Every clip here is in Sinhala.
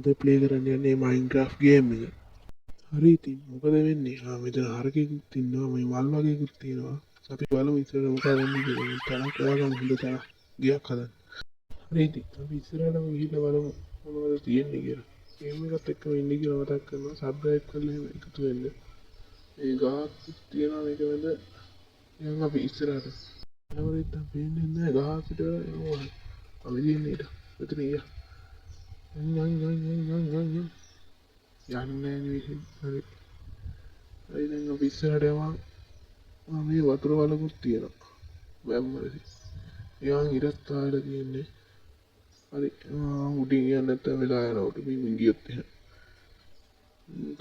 අද ප්ලේ කරන්න යන්නේ Minecraft ගේම් එක. හරි ඉතින් මොකද වෙන්නේ? මෙතන හරකෙකුත් ඉන්නවා, මේ මල් වගේකුත් තියෙනවා. අපි බලමු ඉස්සරහ මොකද වෙන්නේ කියලා. තනක් හොයාගන්න හොඳ තැනක් ගියක් හදන්න. හරි ඉතින් අපි ඉස්සරහටම ගිහිල්ලා බලමු මොනවද තියෙන්නේ කියලා. ගේම් එකත් එක්කම ඉන්න කියලා මතක් කරනවා. සබ්ස්ක්‍රයිබ් කරලා එහෙම එකතු වෙන්න. ඒ ගහක් තියෙනවා මේක මැද. යන් අපි ඉස්සරහට. නවරිත් අපි ඉන්නේ නැහැ ගහකට යනවා. අපි ඉන්නේ ඊට. මෙතන ගියා. යන්නේ නෙවෙයි. හරි දැන් අපි ඉස්සරහට යනවා. මේ වතුර වලකුත් තියෙනවා. බැම්මරදී. යාන් ඉරත් ආයලා තියෙන්නේ. හරි උඩින් යන්න නැත්නම් වෙලා යනවා. උඩ බිමින් ගියොත් එහෙම.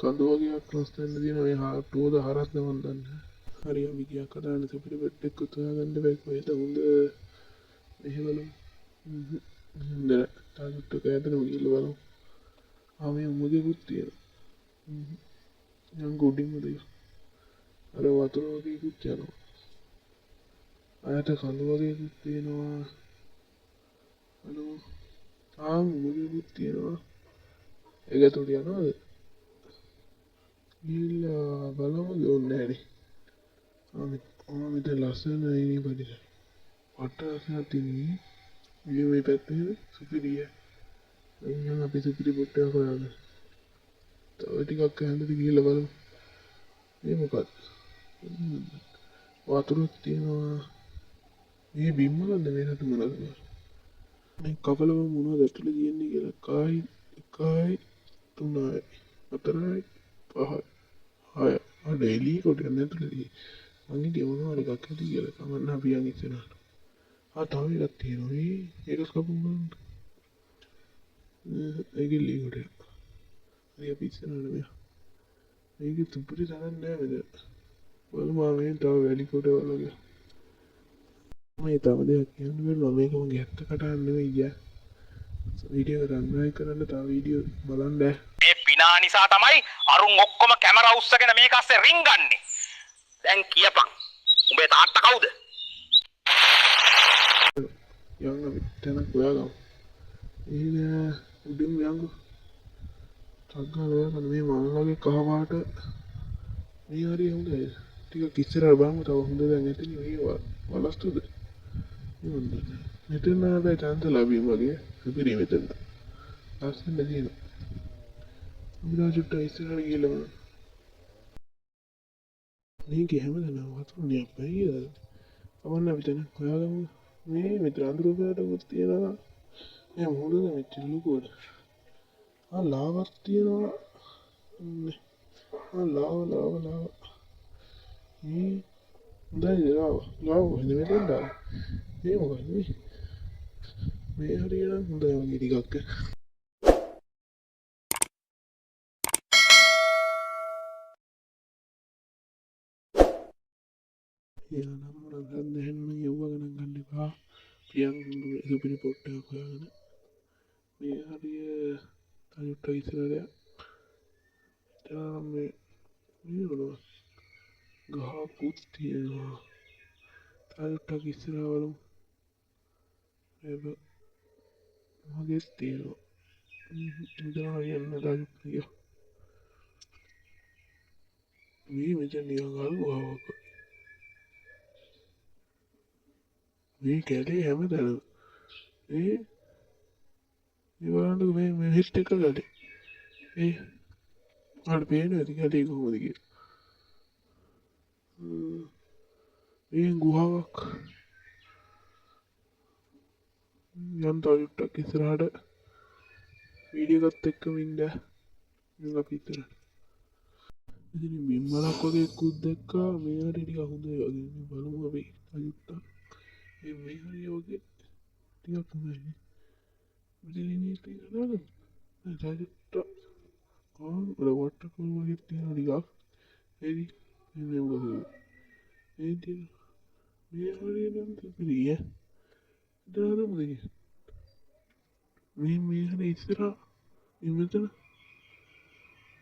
කඳු වගේක් ලස්සන තියෙනවා. මේ හාටුවද හරස්ද මන් දන්නේ. හරි අපි ගියක් හදාන්න අපිට බෙඩ් එකක් උතවා ගන්න බෑ කොහෙද හොඳ මෙහෙ බලමු. හොඳ තාජුත් එක ඇදලා ගිහලා බලමු. මේ මුදෙකුත් තියෙනවා. යන් ගොඩින්ම දෙයක්. අර වතුර වගේකුත් යනවා. අයට කඳු වගේකුත් තියෙනවා. මුදෙකුත් තියෙනවා. ඒක ඇතුළට යනවාද? ගිහලා බලමු ඕනේ නැහැ. මෙතන ලස්සන ඉන්නේ බඩේ. වටාසන තින්නේ. මේ පැත්තේ සුපිරිය. එහෙනම් අපි සුපිරි පොට්ටයක් හොයාගන්න. තව ටිකක් ඇඳලා ගිහලා බලමු. මේ මොකක්ද? වතුරක් තියෙනවා. මේ බිම්මලද මේකට මොනවද? මේ කපලම මොනවද ඇතුලේ තියෙන්නේ කියලා. 1යි 3යි 4යි 5යි 6යි. එලි කොට යන ඇතුලේ. මං හිතේ මොනවද එකක් ඇති කියලා. කමන්න අපි යන් ඉස්සරහට. තව එකක් තියෙනවා. ඒක කපමු. ඒක එලි කොට. හරි අපි ඉස්සරහට මෙයා. මේක තුපුරි තරන්නේ නැහැ මෙතන. බලමු මේ තව වැලි කොට වලගේ. මේ තව දෙයක් කියන්න බැරුණා මේක මගේ ඇත්ත කතාවක් නෙවෙයි යා. වීඩියෝ රන් කරන්න තව වීඩියෝ බලන්න. මේ පිනා නිසා තමයි අරුන් ඔක්කොම කැමරා උස්සගෙන මේක අස්සේ රින් ගන්නෙ. දැන් කියපන්. උඹේ තාත්තා කවුද? යන්න අපි තැනක් හොයාගමු. එහෙනම් උඩින් යංගෝ. තග්ගා මේ මල්ලගේ කහපාට මේ හරි හොඳයි. ටිකක් ඉස්සරහ බලමු තව හොඳ දැන් එතන මේ වලස්තුද. මෙතන ආවේ තන්ත ලැබීම වගේ සුපිරි මෙතන. ලස්සන දෙයක්. උඹලා චුට්ට ඉස්සරහට ගිහලා බලන්න. මේක හැමදේම වතුරනේ අපේ. අවන්න අපි තන හොයාගමු. මේ මෙතන අඳුරකටකුත් තියනවා. මේ මොකද මෙච්චර ලොකුද? ලාවක් තියනවා. ලාව. හොඳයි ලාව මෙතෙන් දාන්න. මේ මොකද මේ හරියට හොඳයි වගේ ටිකක්. යානම් මොනවද දැනෙන්නේ යවුව ගණන් ගන්න එපා. පියන් සුපිරි පොට්ටයක් හොයාගෙන මේ හරිය තනියට ඉස්සරහට මේ මොනවා ගහකුත් තියෙනවා. තනියට ඉස්සරහ බලමු. ඒක මගේ තියෙනවා. මෙතන හරියන්නේ නැහැ. මේ මෙතන නිකන් අල්ුවාවක්. මේ කැලේ හැමතැනම මේ බලන්නකො මේ හිට් එක කැලේ. ආඩ පේන්නේ නැති කැලේ කොහොමද කියලා. මේ ගුහාවක්. යන්තම් ඉස්සරහට වීඩියෝ එකත් එක්කම ඉන්න. මම අපි ඉස්සරහට. ඉතින් බිම්මලක් වගේ කුත් දැක්කා. මේ හරිය ටික හොඳයි වගේ. බලමු අපි අයුක්ත. මේ හරිය වගේ ටිකක් හොඳයි. ඉතින් ඉන්නේ තියෙනවද? සාජුට්ට රවට්ට කොල් වගේ තියෙන ටිකක්. එදි මේ මොකද? මේ හරිය නම් සුපිරිය. දානම දෙක. මේ හරිය ඉස්සරහ මෙතන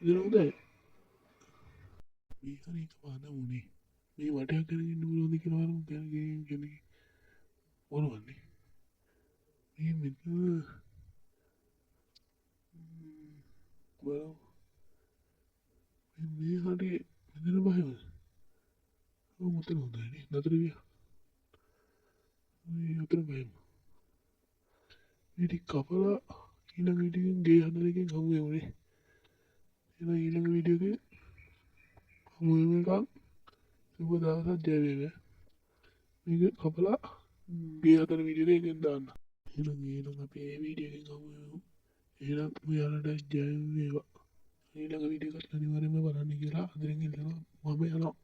ඉතින් හොඳයි. මේ හරිය පාදමුනේ. මේ වටයක් කරගෙන ඉන්න පුළුවන්ද කියලා බලමු. කියන්නේ මොනවන්නේ? මේ මෙතන බලමු. මේ හරිය මෙතන බයම. ඔව් මුතන හොඳයි නතර ගියා. මේ උතර බයම. ඉතින් කපලා ඊළඟ වීඩියෝ එකෙන් ගේ හදන එකෙන් හමු වෙමුනේ. එහෙනම් ඊළඟ වීඩියෝ එකේ හමු වෙනකම් සුබ දවසක් ජය වේවා. මේක කපලා ගේ හදන වීඩියෝ එකෙන් දාන්න. එහෙනම් අපි මේ වීඩියෝ එකෙන් හමු වෙමු. එහෙනම් ඔයාලට ජය වේවා. ඊළඟ වීඩියෝ එකත් අනිවාර්යයෙන්ම බලන්න කියලා අදින් ඉල්ලනවා. මම යනවා.